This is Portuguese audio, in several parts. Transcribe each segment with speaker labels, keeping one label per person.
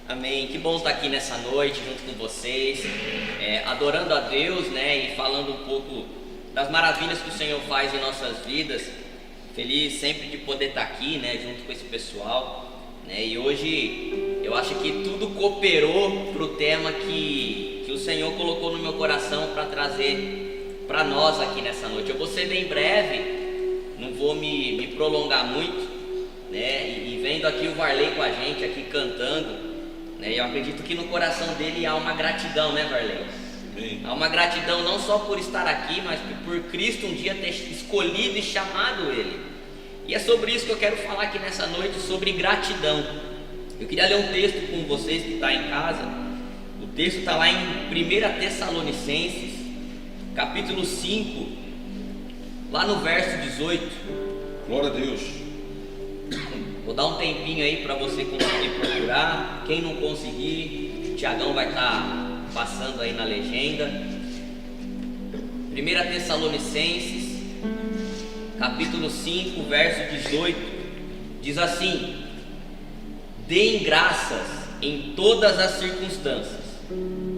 Speaker 1: Amém. Que bom estar aqui nessa noite junto com vocês, adorando a Deus, né, e falando um pouco das maravilhas que o Senhor faz em nossas vidas. Feliz sempre de poder estar aqui, né, junto com esse pessoal, né, e hoje eu acho que tudo cooperou para o tema que o Senhor colocou no meu coração para trazer para nós aqui nessa noite. Eu vou ser bem breve, não vou me prolongar muito, né, e vendo aqui o Varley com a gente aqui cantando, né, eu acredito que no coração dele há uma gratidão, né, Varley?
Speaker 2: Amém.
Speaker 1: Há uma gratidão não só por estar aqui, mas por Cristo um dia ter escolhido e chamado ele. E é sobre isso que eu quero falar aqui nessa noite, sobre gratidão. Eu queria ler um texto com vocês que está em casa. O texto está lá em 1 Tessalonicenses, capítulo 5, lá no verso 18.
Speaker 2: Glória a Deus.
Speaker 1: Vou dar um tempinho aí para você conseguir procurar. Quem não conseguir, o Tiagão vai estar passando aí na legenda. 1 Tessalonicenses, capítulo 5, verso 18, diz assim: deem graças em todas as circunstâncias,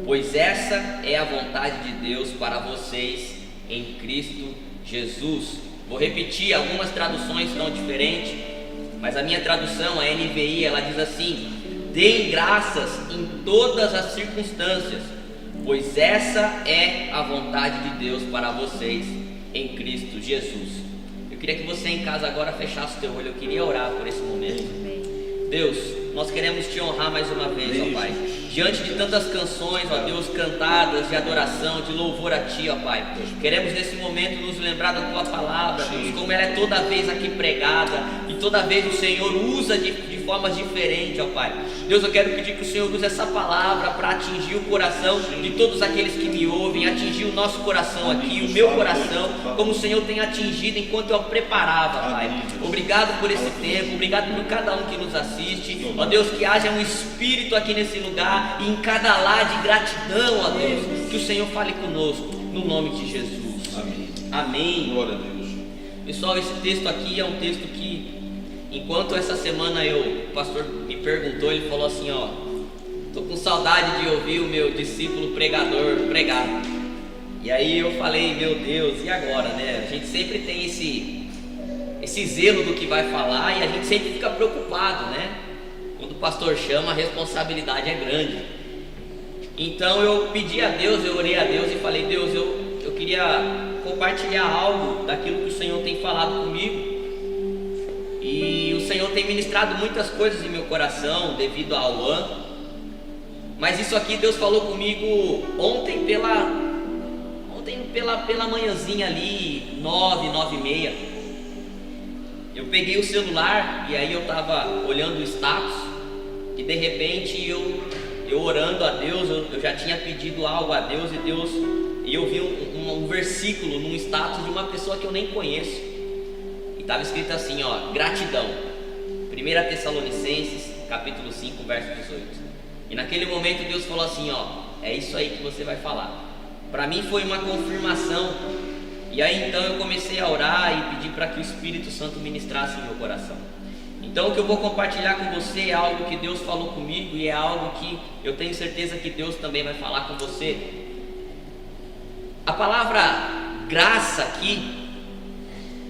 Speaker 1: pois essa é a vontade de Deus para vocês em Cristo Jesus. Vou repetir, algumas traduções são diferentes, mas a minha tradução, a NVI, ela diz assim: deem graças em todas as circunstâncias, pois essa é a vontade de Deus para vocês em Cristo Jesus. Eu queria que você em casa agora fechasse o teu olho. Eu queria orar por esse momento. Deus, nós queremos te honrar mais uma vez, ó Pai, diante de tantas canções, ó Deus, cantadas de adoração, de louvor a Ti, ó Pai. Queremos nesse momento nos lembrar da Tua palavra, Deus, como ela é toda vez aqui pregada, e toda vez o Senhor usa de formas diferentes, ó Pai. Deus, eu quero pedir que o Senhor use essa palavra para atingir o coração de todos aqueles que me ouvem, atingir o nosso coração aqui, o meu coração, como o Senhor tem atingido enquanto eu preparava, Pai. Obrigado por esse tempo, obrigado por cada um que nos assiste, ó Deus, que haja um espírito aqui nesse lugar e em cada lar de gratidão, ó Deus, que o Senhor fale conosco, no nome de Jesus.
Speaker 2: Amém.
Speaker 1: Amém.
Speaker 2: Glória a Deus.
Speaker 1: Pessoal, esse texto aqui é um texto que, enquanto essa semana o pastor me perguntou, ele falou assim, ó: tô com saudade de ouvir o meu discípulo pregador pregar. E aí eu falei, meu Deus, e agora, né? A gente sempre tem esse zelo do que vai falar e a gente sempre fica preocupado, né? Quando o pastor chama, a responsabilidade é grande. Então eu pedi a Deus, eu orei a Deus e falei: Deus, eu queria compartilhar algo daquilo que o Senhor tem falado comigo. E o Senhor tem ministrado muitas coisas em meu coração devido ao ano. Mas isso aqui Deus falou comigo ontem pela manhãzinha ali, 9h30. Eu peguei o celular e aí eu estava olhando o status e de repente eu orando a Deus, eu já tinha pedido algo a Deus e eu vi um versículo num status de uma pessoa que eu nem conheço. E estava escrito assim, ó: gratidão. 1 Tessalonicenses, capítulo 5, verso 18. E naquele momento Deus falou assim, ó: é isso aí que você vai falar. Para mim foi uma confirmação. E aí então eu comecei a orar e pedir para que o Espírito Santo ministrasse em meu coração. Então o que eu vou compartilhar com você é algo que Deus falou comigo e é algo que eu tenho certeza que Deus também vai falar com você. A palavra graça aqui,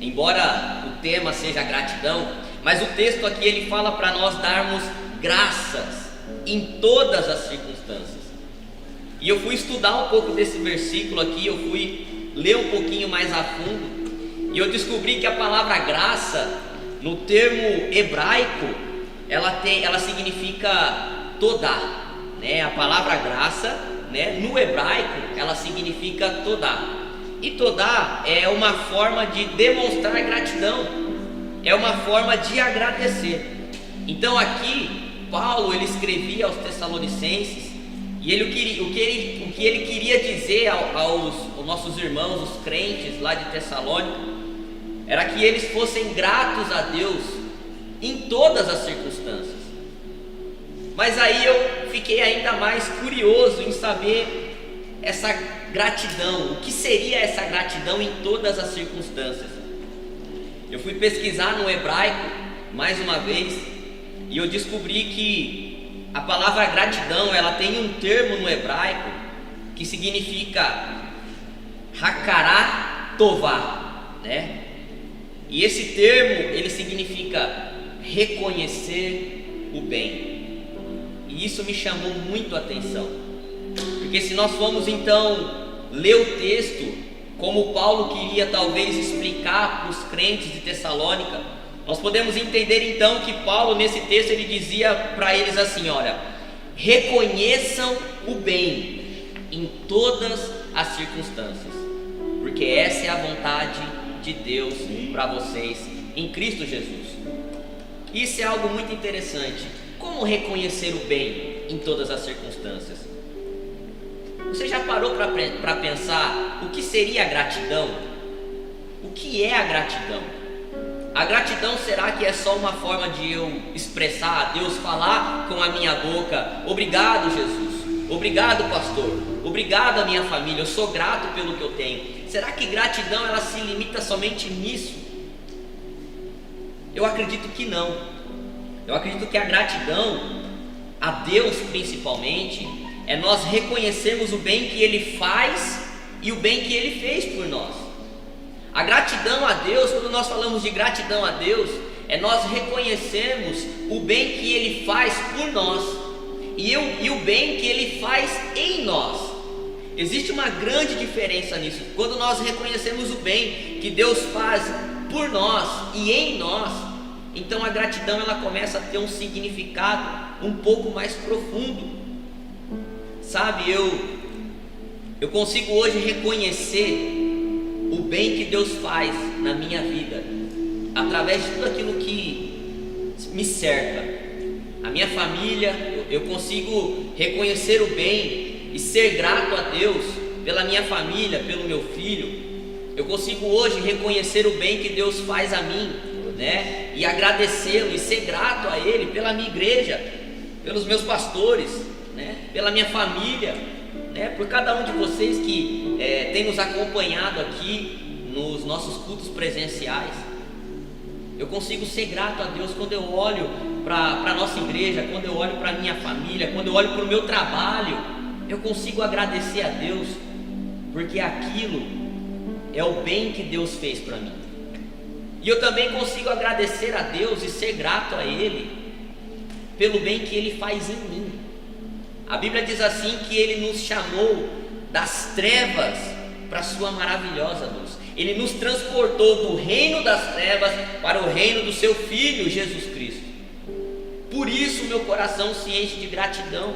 Speaker 1: embora o tema seja gratidão, mas o texto aqui ele fala para nós darmos graças em todas as circunstâncias. E eu fui estudar um pouco desse versículo aqui, eu fui ler um pouquinho mais a fundo, e eu descobri que a palavra graça, no termo hebraico, ela significa todá, né? A palavra graça, né, no hebraico, ela significa todá. E todá é uma forma de demonstrar gratidão, é uma forma de agradecer. Então aqui Paulo ele escrevia aos Tessalonicenses e o que ele queria dizer aos nossos irmãos, os crentes lá de Tessalônica, era que eles fossem gratos a Deus em todas as circunstâncias. Mas aí eu fiquei ainda mais curioso em saber essa gratidão, o que seria essa gratidão em todas as circunstâncias. Eu fui pesquisar no hebraico mais uma vez e eu descobri que a palavra gratidão, ela tem um termo no hebraico que significa hakará tová, né? E esse termo, ele significa reconhecer o bem. E isso me chamou muito a atenção, porque se nós formos então ler o texto como Paulo queria talvez explicar para os crentes de Tessalônica, nós podemos entender então que Paulo nesse texto ele dizia para eles assim: olha, reconheçam o bem em todas as circunstâncias, porque essa é a vontade de Deus para vocês em Cristo Jesus. Isso é algo muito interessante. Como reconhecer o bem em todas as circunstâncias? Você já parou para pensar o que seria a gratidão? O que é a gratidão? A gratidão, será que é só uma forma de eu expressar a Deus, falar com a minha boca: obrigado Jesus, obrigado pastor, obrigado a minha família, eu sou grato pelo que eu tenho? Será que gratidão ela se limita somente nisso? Eu acredito que não. Eu acredito que a gratidão a Deus principalmente é nós reconhecermos o bem que Ele faz e o bem que Ele fez por nós. A gratidão a Deus, quando nós falamos de gratidão a Deus, é nós reconhecermos o bem que Ele faz por nós e o bem que Ele faz em nós. Existe uma grande diferença nisso. Quando nós reconhecemos o bem que Deus faz por nós e em nós, então a gratidão ela começa a ter um significado um pouco mais profundo. Sabe, eu consigo hoje reconhecer o bem que Deus faz na minha vida através de tudo aquilo que me cerca. A minha família, eu consigo reconhecer o bem e ser grato a Deus pela minha família, pelo meu filho. Eu consigo hoje reconhecer o bem que Deus faz a mim, né? E agradecê-lo e ser grato a Ele pela minha igreja, pelos meus pastores, né? Pela minha família, né? Por cada um de vocês que tem nos acompanhado aqui nos nossos cultos presenciais. Eu consigo ser grato a Deus quando eu olho para a nossa igreja, quando eu olho para a minha família, quando eu olho para o meu trabalho. Eu consigo agradecer a Deus, porque aquilo é o bem que Deus fez para mim. E eu também consigo agradecer a Deus e ser grato a Ele pelo bem que Ele faz em mim. A Bíblia diz assim que Ele nos chamou das trevas para a sua maravilhosa luz. Ele nos transportou do reino das trevas para o reino do seu Filho Jesus Cristo. Por isso meu coração se enche de gratidão,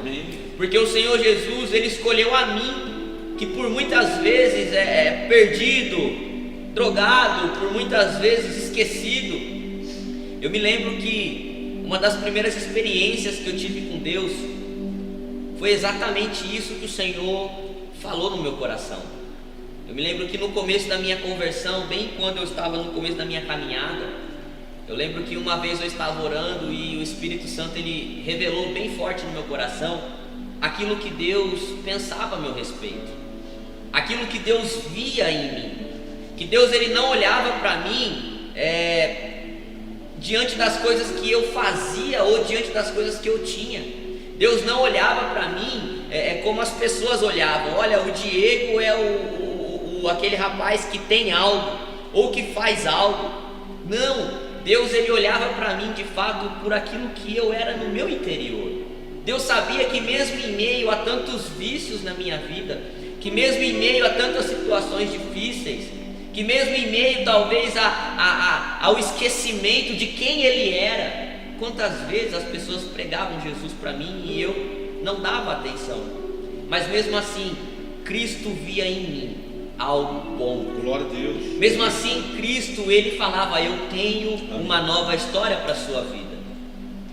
Speaker 1: porque o Senhor Jesus, Ele escolheu a mim, que por muitas vezes é perdido, drogado, por muitas vezes esquecido. Eu me lembro que uma das primeiras experiências que eu tive com Deus foi exatamente isso que o Senhor falou no meu coração. Eu me lembro que no começo da minha conversão, bem quando eu estava no começo da minha caminhada, eu lembro que uma vez eu estava orando e o Espírito Santo ele revelou bem forte no meu coração aquilo que Deus pensava a meu respeito, aquilo que Deus via em mim, que Deus ele não olhava para mim diante das coisas que eu fazia ou diante das coisas que eu tinha. Deus não olhava para mim como as pessoas olhavam. Olha, o Diego é aquele rapaz que tem algo ou que faz algo. Não, Deus ele olhava para mim de fato por aquilo que eu era no meu interior. Deus sabia que mesmo em meio a tantos vícios na minha vida, que mesmo em meio a tantas situações difíceis, que mesmo em meio talvez ao esquecimento de quem Ele era, quantas vezes as pessoas pregavam Jesus para mim e eu não dava atenção, mas mesmo assim Cristo via em mim algo bom.
Speaker 2: Glória a Deus.
Speaker 1: Mesmo assim Cristo ele falava: eu tenho uma nova história para a sua vida.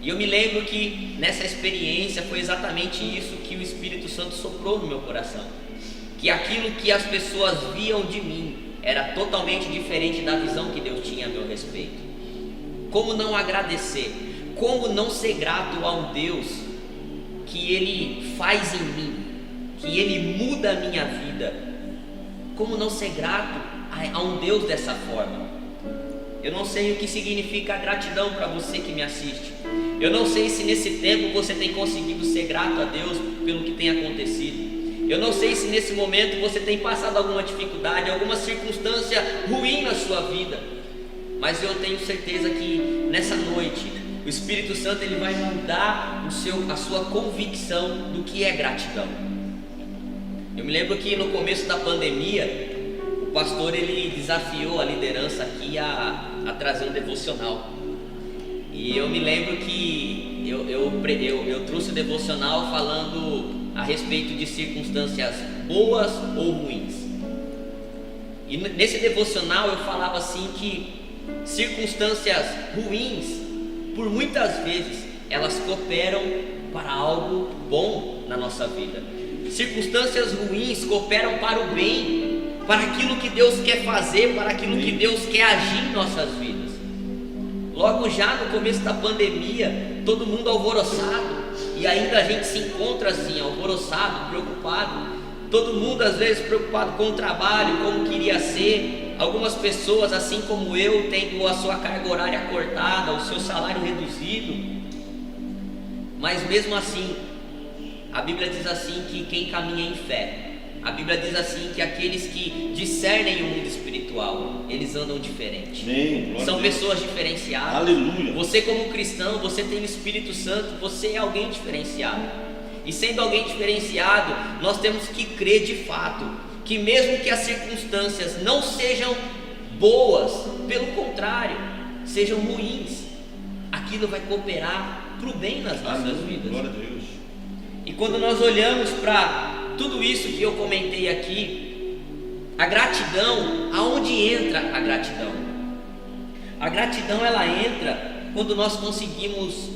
Speaker 1: E eu me lembro que nessa experiência foi exatamente isso que o Espírito Santo soprou no meu coração, que aquilo que as pessoas viam de mim era totalmente diferente da visão que Deus tinha a meu respeito. Como não agradecer? Como não ser grato a um Deus que Ele faz em mim, que Ele muda a minha vida? Como não ser grato a um Deus dessa forma? Eu não sei o que significa a gratidão para você que me assiste, Eu não sei se nesse tempo você tem conseguido ser grato a Deus pelo que tem acontecido. Eu não sei se nesse momento você tem passado alguma dificuldade, alguma circunstância ruim na sua vida. Mas eu tenho certeza que nessa noite o Espírito Santo ele vai mudar a sua convicção do que é gratidão. Eu me lembro que no começo da pandemia, o pastor ele desafiou a liderança aqui a trazer um devocional. E eu me lembro que eu trouxe o devocional falando a respeito de circunstâncias boas ou ruins. E nesse devocional eu falava assim que circunstâncias ruins, por muitas vezes, elas cooperam para algo bom na nossa vida. Circunstâncias ruins cooperam para o bem, para aquilo que Deus quer fazer, para aquilo que Deus quer agir em nossas vidas. Logo já no começo da pandemia, todo mundo alvoroçado, e ainda a gente se encontra assim, alvoroçado, preocupado. Todo mundo às vezes preocupado com o trabalho, como queria ser. Algumas pessoas, assim como eu, tendo a sua carga horária cortada, o seu salário reduzido. Mas mesmo assim, a Bíblia diz assim que quem caminha em fé, a Bíblia diz assim que aqueles que discernem o mundo espiritual, eles andam diferente. São pessoas diferenciadas.
Speaker 2: Aleluia.
Speaker 1: Você como cristão, você tem o Espírito Santo, você é alguém diferenciado. E sendo alguém diferenciado, nós temos que crer de fato que mesmo que as circunstâncias não sejam boas, pelo contrário, sejam ruins, aquilo vai cooperar para o bem nas nossas vidas.
Speaker 2: Glória a Deus.
Speaker 1: E quando nós olhamos para tudo isso que eu comentei aqui, a gratidão, aonde entra a gratidão? A gratidão ela entra quando nós conseguimos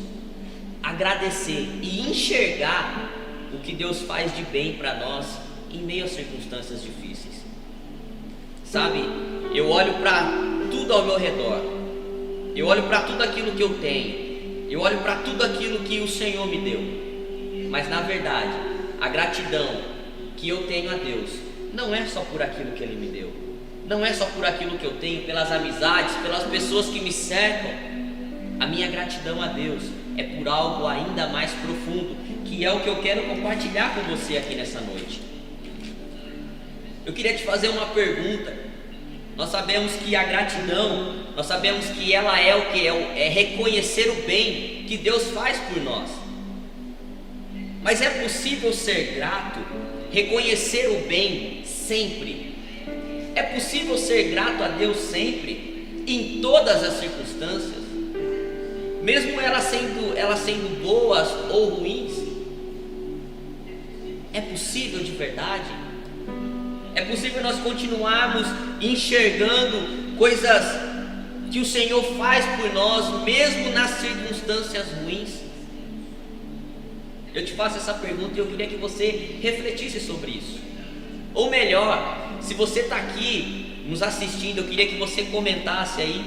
Speaker 1: agradecer e enxergar o que Deus faz de bem para nós em meio a circunstâncias difíceis. Sabe, eu olho para tudo ao meu redor, eu olho para tudo aquilo que eu tenho, eu olho para tudo aquilo que o Senhor me deu, mas na verdade, a gratidão que eu tenho a Deus não é só por aquilo que Ele me deu, não é só por aquilo que eu tenho, pelas amizades, pelas pessoas que me cercam. A minha gratidão a Deus é por algo ainda mais profundo, que é o que eu quero compartilhar com você aqui nessa noite. Eu queria te fazer uma pergunta. Nós sabemos que a gratidão, nós sabemos que ela é o que? É reconhecer o bem que Deus faz por nós. Mas é possível ser grato, reconhecer o bem sempre? É possível ser grato a Deus sempre, em todas as circunstâncias? Mesmo elas sendo boas ou ruins? É possível de verdade? É possível nós continuarmos enxergando coisas que o Senhor faz por nós, mesmo nas circunstâncias ruins? Eu te faço essa pergunta e eu queria que você refletisse sobre isso. Ou melhor, se você está aqui nos assistindo, eu queria que você comentasse aí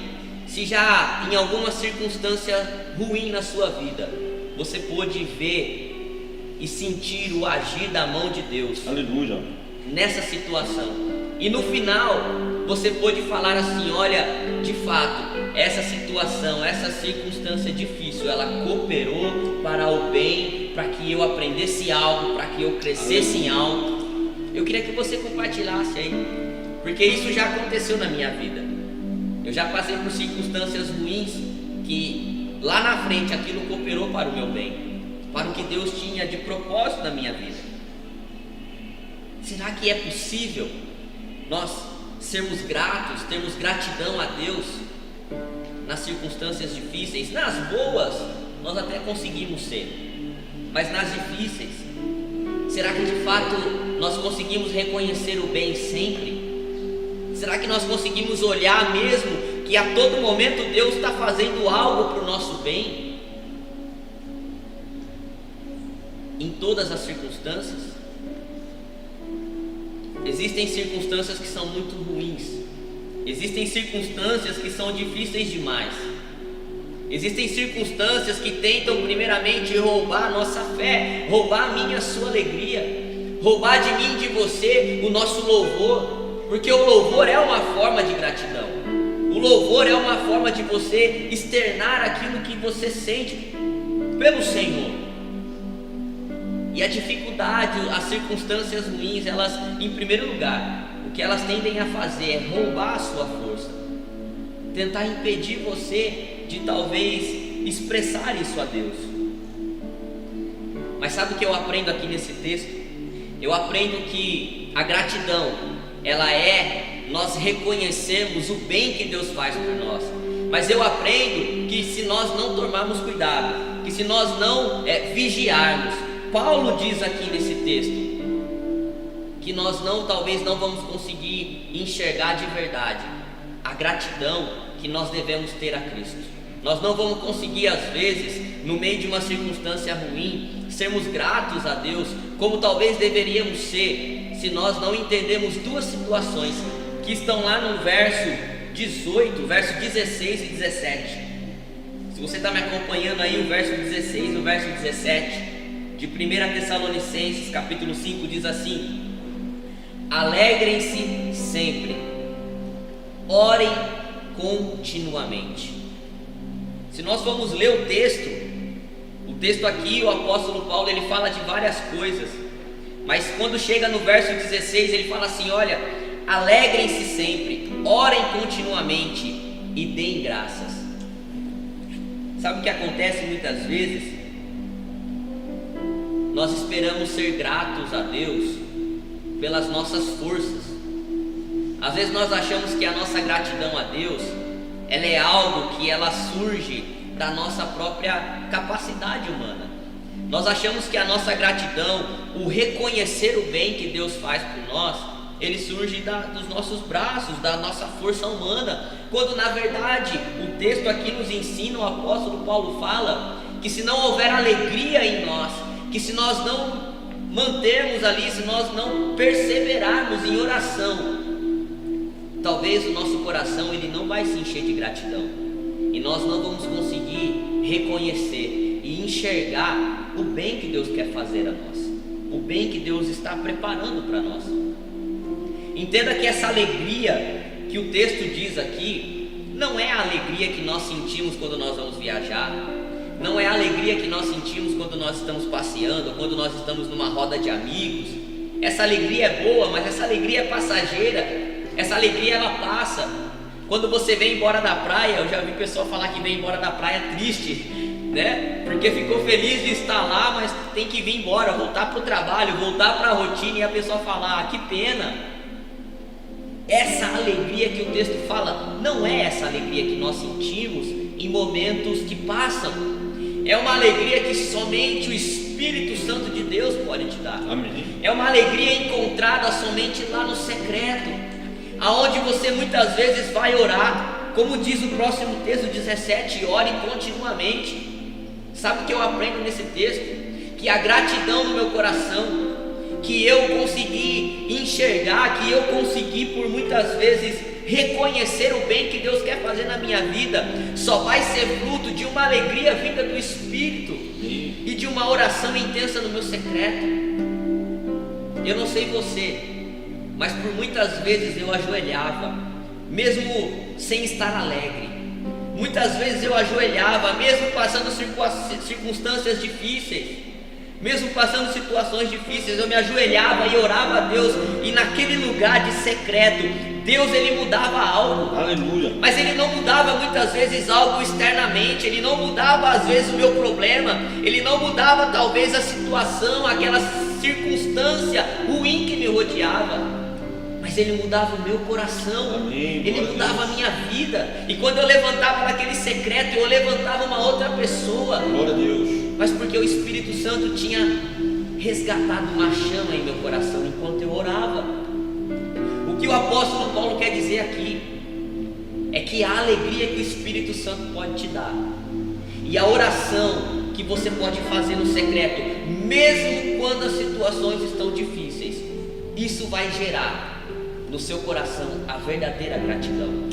Speaker 1: se já em alguma circunstância ruim na sua vida você pôde ver e sentir o agir da mão de Deus.
Speaker 2: Aleluia.
Speaker 1: Nessa situação, e no final você pôde falar assim: olha, de fato, essa situação, essa circunstância difícil, ela cooperou para o bem, para que eu aprendesse algo, para que eu crescesse em algo. Eu queria que você compartilhasse aí, porque isso já aconteceu na minha vida. Eu já passei por circunstâncias ruins que lá na frente aquilo cooperou para o meu bem, para o que Deus tinha de propósito na minha vida. Será que é possível nós sermos gratos, termos gratidão a Deus nas circunstâncias difíceis? Nas boas nós até conseguimos ser, mas nas difíceis, será que de fato nós conseguimos reconhecer o bem sempre? Será que nós conseguimos olhar mesmo que a todo momento Deus está fazendo algo para o nosso bem? Em todas as circunstâncias? Existem circunstâncias que são muito ruins, existem circunstâncias que são difíceis demais, existem circunstâncias que tentam primeiramente roubar a nossa fé, roubar a minha, a sua alegria, roubar de mim, de você, o nosso louvor, porque o louvor é uma forma de gratidão, o louvor é uma forma de você externar aquilo que você sente pelo Senhor. E a dificuldade, as circunstâncias ruins, elas, em primeiro lugar, o que elas tendem a fazer é roubar a sua força, tentar impedir você de talvez expressar isso a Deus. Mas sabe o que eu aprendo aqui nesse texto? Eu aprendo que a gratidão, ela é nós reconhecermos o bem que Deus faz por nós. Mas eu aprendo que se nós não tomarmos cuidado, que se nós não vigiarmos, Paulo diz aqui nesse texto que nós talvez não vamos conseguir enxergar de verdade a gratidão que nós devemos ter a Cristo. Nós não vamos conseguir, às vezes, no meio de uma circunstância ruim, sermos gratos a Deus como talvez deveríamos ser, se nós não entendemos duas situações que estão lá no verso 18, verso 16 e 17. Se você está me acompanhando aí, o verso 16 e o verso 17 de 1 Tessalonicenses capítulo 5 diz assim: alegrem-se sempre, orem continuamente. Se nós formos ler o texto aqui, o apóstolo Paulo, ele fala de várias coisas, mas quando chega no verso 16, ele fala assim: olha, alegrem-se sempre, orem continuamente e deem graças. Sabe o que acontece muitas vezes? Nós esperamos ser gratos a Deus pelas nossas forças. Às vezes nós achamos que a nossa gratidão a Deus, ela é algo que ela surge da nossa própria capacidade humana. Nós achamos que a nossa gratidão, o reconhecer o bem que Deus faz por nós, ele surge dos nossos braços, da nossa força humana, quando na verdade o texto aqui nos ensina, o apóstolo Paulo fala que se não houver alegria em nós, que se nós não mantermos ali, se nós não perseverarmos em oração, talvez o nosso coração ele não vai se encher de gratidão, e nós não vamos conseguir reconhecer e enxergar o bem que Deus quer fazer a nós, o bem que Deus está preparando para nós. Entenda que essa alegria que o texto diz aqui não é a alegria que nós sentimos quando nós vamos viajar, não é a alegria que nós sentimos quando nós estamos passeando, quando nós estamos numa roda de amigos. Essa alegria é boa, mas essa alegria é passageira. Essa alegria ela passa. Quando você vem embora da praia, eu já vi pessoa falar que vem embora da praia triste, né? Porque ficou feliz de estar lá, mas tem que vir embora, voltar para o trabalho, voltar para a rotina, e a pessoa fala: ah, que pena. Essa alegria que o texto fala não é essa alegria que nós sentimos em momentos que passam. É uma alegria que somente o Espírito Santo de Deus pode te dar.
Speaker 2: Amém.
Speaker 1: É uma alegria encontrada somente lá no secreto, aonde você muitas vezes vai orar, como diz o próximo texto 17, ore continuamente. Sabe o que eu aprendo nesse texto? Que a gratidão no meu coração, que eu consegui enxergar, que eu consegui por muitas vezes reconhecer o bem que Deus quer fazer na minha vida, só vai ser fruto de uma alegria vinda do Espírito e de uma oração intensa no meu secreto. Eu não sei você, mas por muitas vezes eu ajoelhava, mesmo sem estar alegre. Muitas vezes eu ajoelhava, mesmo passando circunstâncias difíceis, mesmo passando situações difíceis, eu me ajoelhava e orava a Deus, e naquele lugar de secreto, Deus ele mudava algo.
Speaker 2: Aleluia.
Speaker 1: Mas ele não mudava muitas vezes algo externamente, ele não mudava às vezes o meu problema, ele não mudava talvez a situação, aquela circunstância ruim que me rodeava, mas ele mudava o meu coração.
Speaker 2: Amém.
Speaker 1: Ele mudava a minha vida, e quando eu levantava naquele secreto, eu levantava uma outra pessoa.
Speaker 2: Glória a Deus.
Speaker 1: Mas porque o Espírito Santo tinha resgatado uma chama em meu coração enquanto eu orava. O que o apóstolo Paulo quer dizer aqui é que a alegria que o Espírito Santo pode te dar, e a oração que você pode fazer no secreto, mesmo quando as situações estão difíceis, isso vai gerar no seu coração a verdadeira gratidão.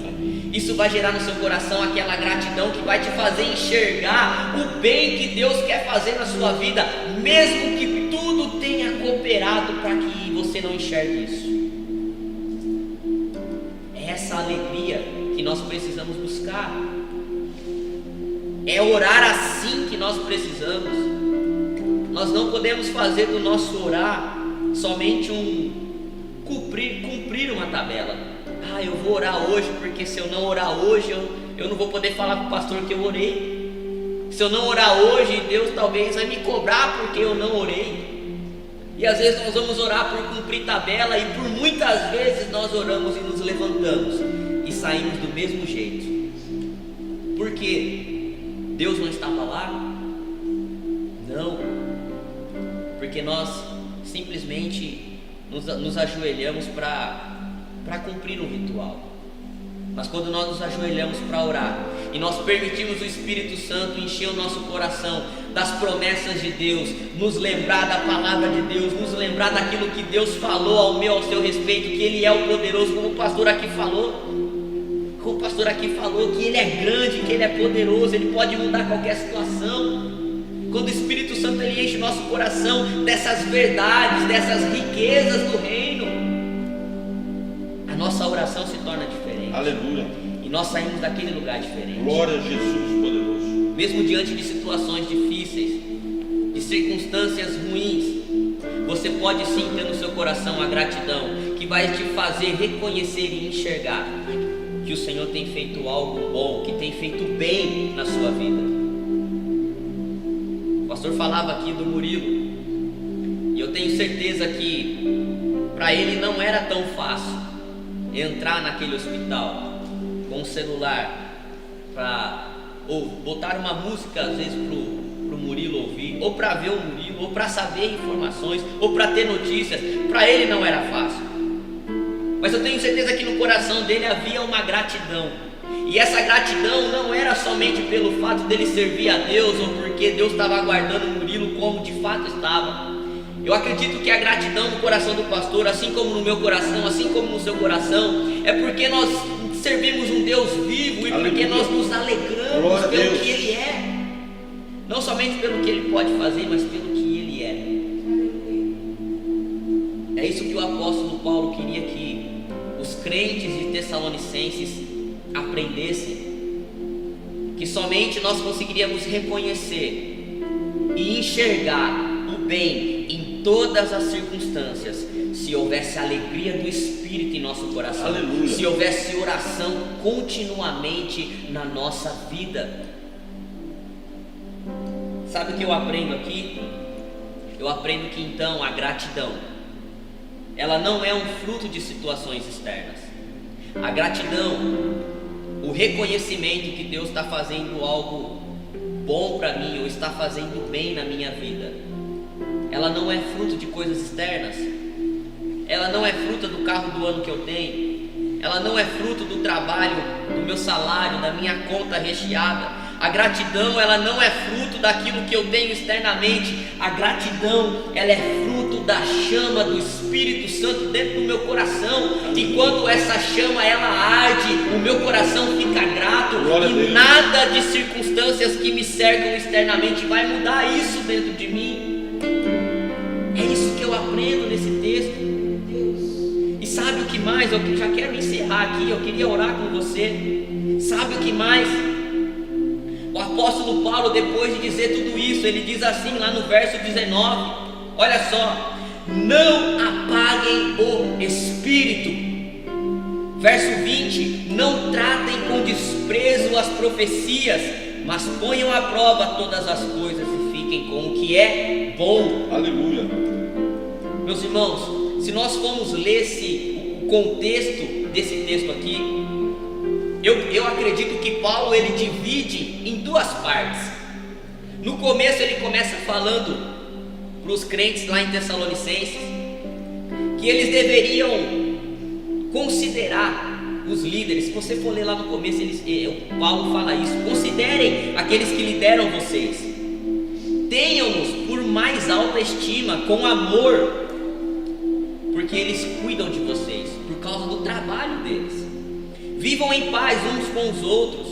Speaker 1: Isso vai gerar no seu coração aquela gratidão que vai te fazer enxergar o bem que Deus quer fazer na sua vida, mesmo que tudo tenha cooperado para que você não enxergue isso. É essa alegria que nós precisamos buscar. É orar assim que nós precisamos. Nós não podemos fazer do nosso orar somente cumprir uma tabela. Eu vou orar hoje, porque se eu não orar hoje, eu não vou poder falar para o pastor que eu orei. Se eu não orar hoje, Deus talvez vai me cobrar porque eu não orei. E às vezes nós vamos orar por cumprir tabela, e por muitas vezes nós oramos e nos levantamos e saímos do mesmo jeito. Por quê? Deus não estava lá? Não. Porque nós simplesmente nos ajoelhamos para cumprir um ritual. Mas quando nós nos ajoelhamos para orar e nós permitimos o Espírito Santo encher o nosso coração das promessas de Deus, nos lembrar da palavra de Deus, nos lembrar daquilo que Deus falou ao seu respeito, que Ele é o poderoso, como o pastor aqui falou, que Ele é grande, que Ele é poderoso, Ele pode mudar qualquer situação. Quando o Espírito Santo ele enche o nosso coração dessas verdades, dessas riquezas do reino, a nossa oração se torna diferente.
Speaker 2: Aleluia.
Speaker 1: E nós saímos daquele lugar diferente.
Speaker 2: Glória a Jesus poderoso.
Speaker 1: Mesmo diante de situações difíceis, de circunstâncias ruins, você pode sim ter no seu coração a gratidão, que vai te fazer reconhecer e enxergar que o Senhor tem feito algo bom, que tem feito bem na sua vida. O pastor falava aqui do Murilo, e eu tenho certeza que para ele não era tão fácil entrar naquele hospital com o celular ou botar uma música às vezes pro Murilo ouvir, ou para ver o Murilo, ou para saber informações, ou para ter notícias. Para ele não era fácil, mas eu tenho certeza que no coração dele havia uma gratidão. E essa gratidão não era somente pelo fato dele servir a Deus, ou porque Deus estava aguardando o Murilo como de fato estava. Eu acredito que a gratidão no coração do pastor, assim como no meu coração, assim como no seu coração, é porque nós servimos um Deus vivo, e porque nós nos alegramos pelo que Ele é, não somente pelo que Ele pode fazer, mas pelo que Ele é. É isso que o apóstolo Paulo queria que os crentes de Tessalonicenses aprendessem, que somente nós conseguiríamos reconhecer e enxergar o bem em todas as circunstâncias se houvesse alegria do Espírito em nosso coração. Aleluia. Se houvesse oração continuamente na nossa vida. Sabe o que eu aprendo aqui? Eu aprendo que então a gratidão, ela não é um fruto de situações externas. A gratidão, o reconhecimento que Deus está fazendo algo bom para mim, ou está fazendo bem na minha vida, ela não é fruto de coisas externas. Ela não é fruto do carro do ano que eu tenho. Ela não é fruto do trabalho, do meu salário, da minha conta recheada. A gratidão, ela não é fruto daquilo que eu tenho externamente. A gratidão, ela é fruto da chama do Espírito Santo dentro do meu coração. E quando essa chama ela arde, o meu coração fica grato. E nada de circunstâncias que me cercam externamente vai mudar isso dentro de mim. É isso que eu aprendo nesse texto. E sabe o que mais? Eu já quero encerrar aqui. Eu queria orar com você. Sabe o que mais? O apóstolo Paulo, depois de dizer tudo isso, ele diz assim lá no verso 19, olha só: não apaguem o Espírito. Verso 20: não tratem com desprezo as profecias, mas ponham à prova todas as coisas e fiquem com o que é bom.
Speaker 2: Aleluia.
Speaker 1: Meus irmãos, se nós formos ler o contexto desse texto aqui, eu acredito que Paulo ele divide em duas partes. No começo ele começa falando para os crentes lá em Tessalonicenses que eles deveriam considerar os líderes. Se você for ler lá no começo, Paulo fala isso: considerem aqueles que lideram vocês, tenham-nos por mais alta estima, com amor, porque eles cuidam de vocês por causa do trabalho deles. Vivam em paz uns com os outros.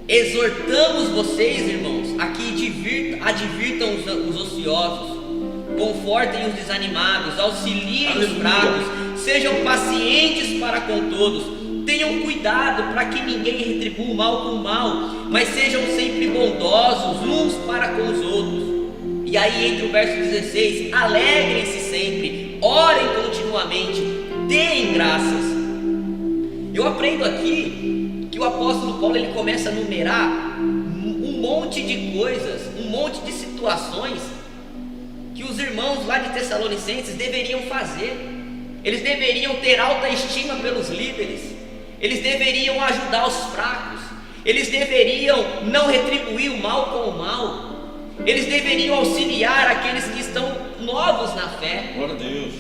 Speaker 1: Exortamos vocês, irmãos, a que advirtam os ociosos, confortem os desanimados, auxiliem os fracos, sejam pacientes para com todos, Tenham cuidado para que ninguém retribua o mal com o mal, mas sejam sempre bondosos uns para com os outros. E aí entra o verso 16: alegrem-se sempre, orem continuamente, deem graças. Eu aprendo aqui que o apóstolo Paulo ele começa a numerar um monte de coisas, um monte de situações que os irmãos lá de Tessalonicenses deveriam fazer. Eles deveriam ter alta estima pelos líderes, eles deveriam ajudar os fracos, eles deveriam não retribuir o mal com o mal, eles deveriam auxiliar aqueles que estão novos na fé.
Speaker 2: Glória a Deus.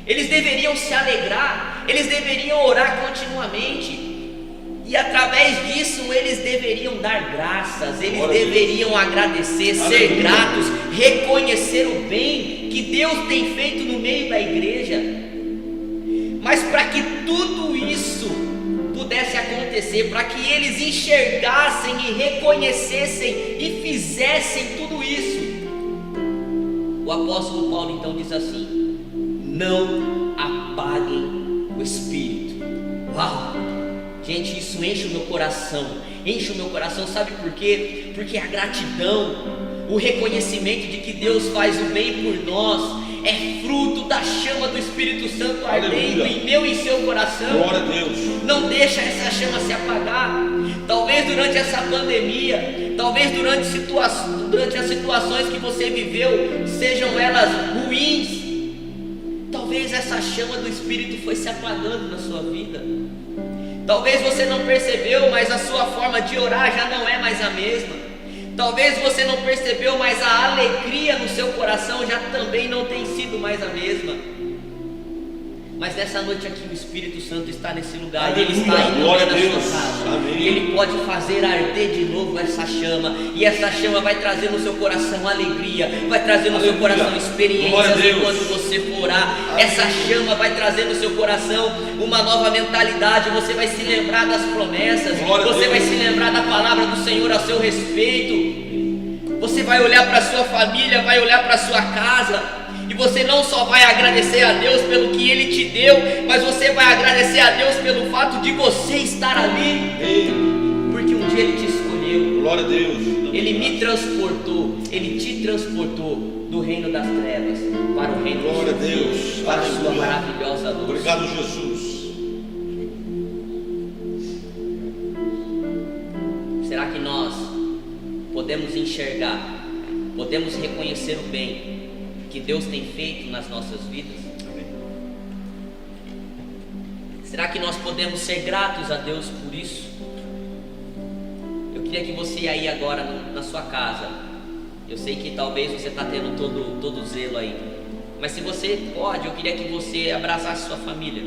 Speaker 1: Eles deveriam se alegrar, eles deveriam orar continuamente, e através disso eles deveriam dar graças, eles deveriam agradecer, ser gratos, reconhecer o bem que Deus tem feito no meio da igreja. Mas para que tudo isso pudesse acontecer, para que eles enxergassem e reconhecessem e fizessem tudo isso, o apóstolo Paulo então diz assim: não apaguem o Espírito. Uau! Gente, isso enche o meu coração, sabe por quê? Porque a gratidão, o reconhecimento de que Deus faz o bem por nós, é fruto da chama do Espírito Santo ardendo em meu e em seu coração.
Speaker 2: Glória a Deus.
Speaker 1: Não deixa essa chama se apagar. Talvez durante essa pandemia, talvez durante as situações que você viveu, sejam elas ruins, talvez essa chama do Espírito foi se apagando na sua vida. Talvez você não percebeu, mas a sua forma de orar já não é mais a mesma. Talvez você não percebeu, mas a alegria no seu coração já também não tem sido mais a mesma. Mas nessa noite aqui o Espírito Santo está nesse lugar, e Ele está indo na sua casa. E Ele pode fazer arder de novo essa chama, e essa chama vai trazer no seu coração alegria, vai trazer no seu coração experiências enquanto você for orar. Essa chama vai trazer no seu coração uma nova mentalidade, você vai se lembrar das promessas, você vai se lembrar da palavra do Senhor a seu respeito. Você vai olhar para a sua família, vai olhar para a sua casa, e você não só vai agradecer a Deus pelo que Ele te deu, mas você vai agradecer a Deus pelo fato de você estar ali, porque um dia Ele te escolheu.
Speaker 2: Glória a Deus.
Speaker 1: Ele me transportou, Ele te transportou do reino das trevas para o reino
Speaker 2: Glória
Speaker 1: de Deus, para a sua maravilhosa luz.
Speaker 2: Obrigado, Jesus.
Speaker 1: Será que nós podemos enxergar, podemos reconhecer o bem que Deus tem feito nas nossas vidas?
Speaker 2: Amém.
Speaker 1: Será que nós podemos ser gratos a Deus por isso? Eu queria que você aí agora na sua casa, eu sei que talvez você está tendo todo zelo aí, mas se você pode, eu queria que você abraçasse sua família,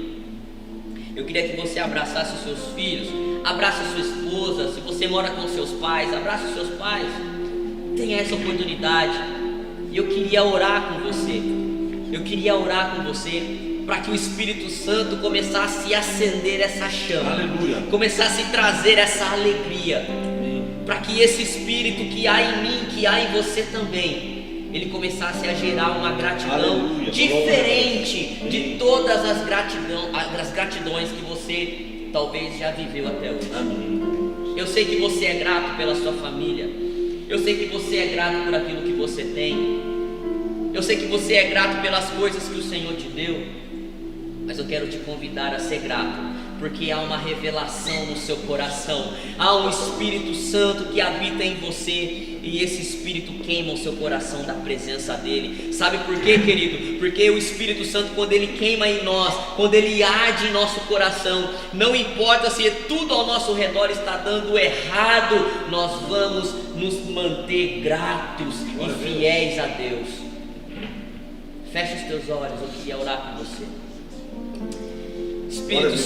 Speaker 1: eu queria que você abraçasse os seus filhos, abraça sua esposa. Se você mora com seus pais, abraça os seus pais, tenha essa oportunidade. E eu queria orar com você, para que o Espírito Santo começasse a acender essa chama,
Speaker 2: Aleluia.
Speaker 1: começasse a trazer essa alegria, para que esse Espírito que há em mim, que há em você também, ele começasse a gerar uma gratidão
Speaker 2: Aleluia.
Speaker 1: diferente de todas as gratidões que você talvez já viveu até hoje.
Speaker 2: Amém.
Speaker 1: Eu sei que você é grato pela sua família, eu sei que você é grato por aquilo que você tem, eu sei que você é grato pelas coisas que o Senhor te deu, mas eu quero te convidar a ser grato, porque há uma revelação no seu coração, há um Espírito Santo que habita em você, e esse Espírito queima o seu coração da presença dEle. Sabe por quê, querido? Porque o Espírito Santo, quando Ele queima em nós, quando Ele arde em nosso coração, não importa se tudo ao nosso redor está dando errado, nós vamos nos manter gratos e fiéis a Deus. Feche os teus olhos, eu queria orar com você. Espírito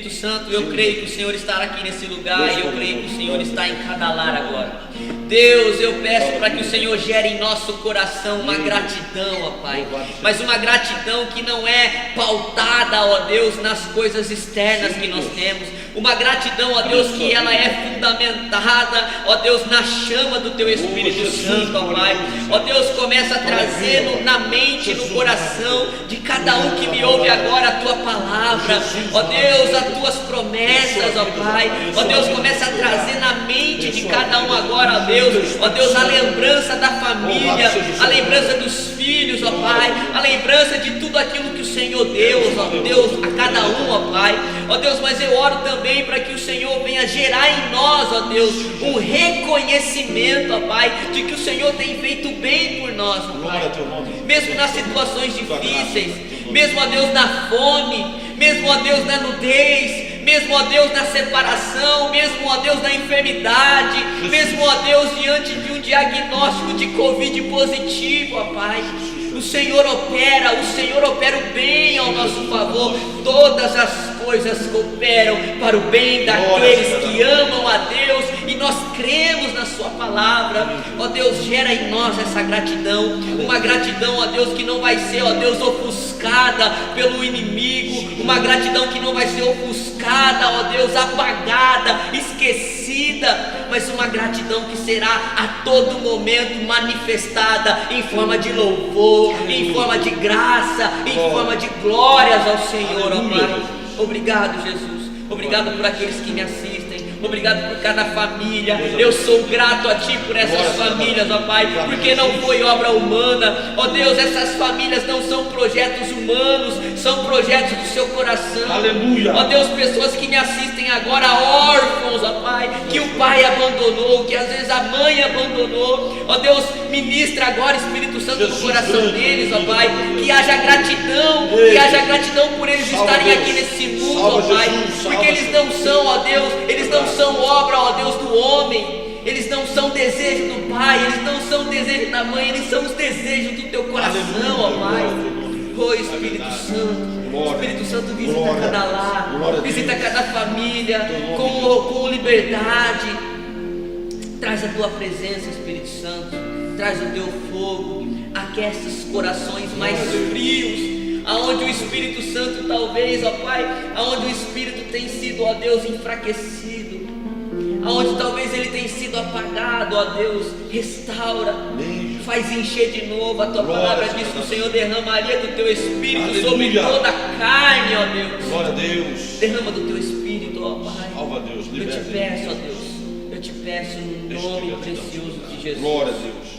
Speaker 1: Santo, eu creio que o Senhor está aqui nesse lugar, e eu creio que o Senhor está em cada lar agora. Deus, eu peço para que o Senhor gere em nosso coração uma gratidão, ó Pai, mas uma gratidão que não é pautada, ó Deus, nas coisas externas que nós temos, Uma gratidão, ó Deus, que ela é fundamentada, ó Deus, na chama do Teu Espírito Santo, ó Pai. Ó Deus, começa a trazer na mente, no coração de cada um que me ouve agora a Tua palavra, ó Deus, as Tuas promessas, ó Pai. Ó Deus, começa a trazer na mente de cada um agora, ó Deus, a lembrança da família, a lembrança dos filhos, ó Pai, a lembrança de tudo aquilo que o Senhor deu, ó Deus, a cada um, ó Pai. Ó Deus, mas eu oro também para que o Senhor venha gerar em nós, ó Deus, um reconhecimento, ó Pai, de que o Senhor tem feito bem por nós, ó Pai. Mesmo nas situações difíceis, mesmo, ó Deus, na fome, mesmo, ó Deus, na nudez, mesmo, ó Deus, na separação, mesmo, ó Deus, na enfermidade, mesmo, ó Deus, diante de um diagnóstico de Covid positivo, ó Pai. O Senhor opera o bem ao nosso favor. Todas as coisas cooperam para o bem daqueles que amam a Deus, e nós cremos na Sua palavra. Ó Deus, gera em nós essa gratidão, uma gratidão, ó Deus, que não vai ser, ó Deus, ofuscada pelo inimigo, uma gratidão que não vai ser ofuscada, ó Deus, apagada, esquecida, mas uma gratidão que será a todo momento manifestada em forma de louvor, em forma de graça, em forma de glórias ao Senhor, ó Pai. Obrigado, Jesus. Obrigado por aqueles que me assistem. Obrigado por cada família. Eu sou grato a Ti por essas famílias, ó Pai, porque não foi obra humana. Ó Deus, essas famílias não são projetos humanos, são projetos do Seu coração.
Speaker 2: Aleluia.
Speaker 1: Ó Deus, pessoas que me assistem agora, órfãos, ó Pai, que o pai abandonou, que às vezes a mãe abandonou. Ó Deus, ministra agora, Espírito Santo, no coração deles, ó Pai, que haja gratidão por eles estarem aqui nesse mundo, ó Pai, porque eles não são, ó Deus, eles não são obra, ó Deus, do homem, eles não são desejo do pai, eles não são desejo da mãe, eles são os desejos do Teu coração, ó Pai. Oh Espírito Santo, visita cada lar, visita cada família com liberdade. Traz a Tua presença, Espírito Santo, traz o Teu fogo, aquece os corações mais frios, aonde o Espírito Santo talvez, ó Pai, aonde o Espírito tem sido, ó Deus, enfraquecido, aonde talvez ele tenha sido apagado, ó Deus, restaura, faz encher de novo. A Tua palavra diz que o Senhor derramaria do Teu Espírito sobre toda a carne, ó Deus.
Speaker 2: Glória a Deus.
Speaker 1: Derrama do Teu Espírito, ó Pai.
Speaker 2: Salva, Deus.
Speaker 1: Eu te peço, ó Deus, eu te peço no nome precioso de Jesus.
Speaker 2: Glória a Deus.